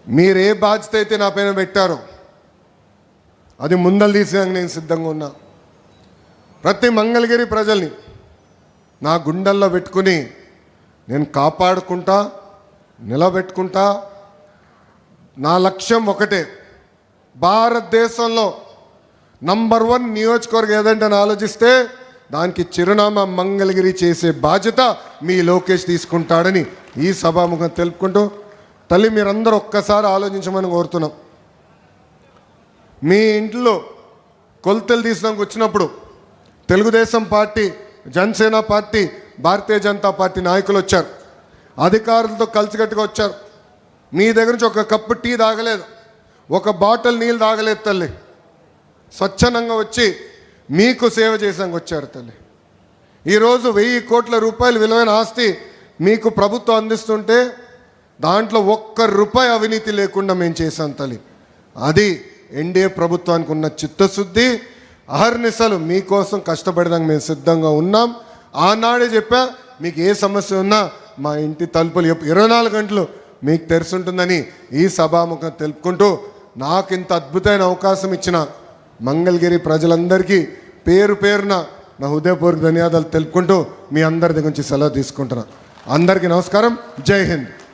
మీరు ఏ బాధ్యత అయితే నా పైన పెట్టారో అది ముందలు తీసేందుకు నేను సిద్ధంగా ఉన్నా. ప్రతి మంగళగిరి ప్రజల్ని నా గుండెల్లో పెట్టుకుని నేను కాపాడుకుంటా, నిలబెట్టుకుంటా. నా లక్ష్యం ఒకటే, భారతదేశంలో నంబర్ 1 నియోజకవర్గం ఏదంటే అని ఆలోచిస్తే దానికి చిరునామా మంగళగిరి చేసే బాధ్యత మీ లోకేష్ తీసుకుంటాడని ఈ సభాముఖం తెలుపుకుంటూ, తల్లి మీరందరూ ఒక్కసారి ఆలోచించమని కోరుతున్నాం. మీ ఇంట్లో కొలతలు తీసినాక వచ్చినప్పుడు Telugu Desam party, Janasena party, Bharatiya Janata party నాయకులు వచ్చారు, అధికారులతో కలిసికట్టుగా వచ్చారు. మీ దగ్గర నుంచి ఒక కప్పు టీ తాగలేదు, ఒక బాటిల్ నీళ్ళు తాగలేదు తల్లి. స్వచ్ఛందంగా వచ్చి మీకు సేవ చేసాక వచ్చారు తల్లి. ఈరోజు 1000 కోట్ల రూపాయలు విలువైన ఆస్తి మీకు ప్రభుత్వం అందిస్తుంటే దాంట్లో ₹1 అవినీతి లేకుండా మేము చేశాం తల్లి. అది ఎన్డీఏ ప్రభుత్వానికి ఉన్న చిత్తశుద్ధి. అహర్నిశలు మీకోసం కష్టపడడానికి మేము సిద్ధంగా ఉన్నాం. ఆనాడే చెప్పా, మీకు ఏ సమస్య ఉన్నా మా ఇంటి తలుపులు 24 గంటలు మీకు తెరుచుంటుందని ఈ సభాముఖం తెలుపుకుంటూ, నాకు ఇంత అద్భుతమైన అవకాశం ఇచ్చిన మంగళగిరి ప్రజలందరికీ పేరు పేరున నా హృదయపూర్వక ధన్యవాదాలు తెలుపుకుంటూ మీ అందరి దగ్గర నుంచి సెలవు తీసుకుంటున్నా. అందరికీ నమస్కారం. జై హింద్.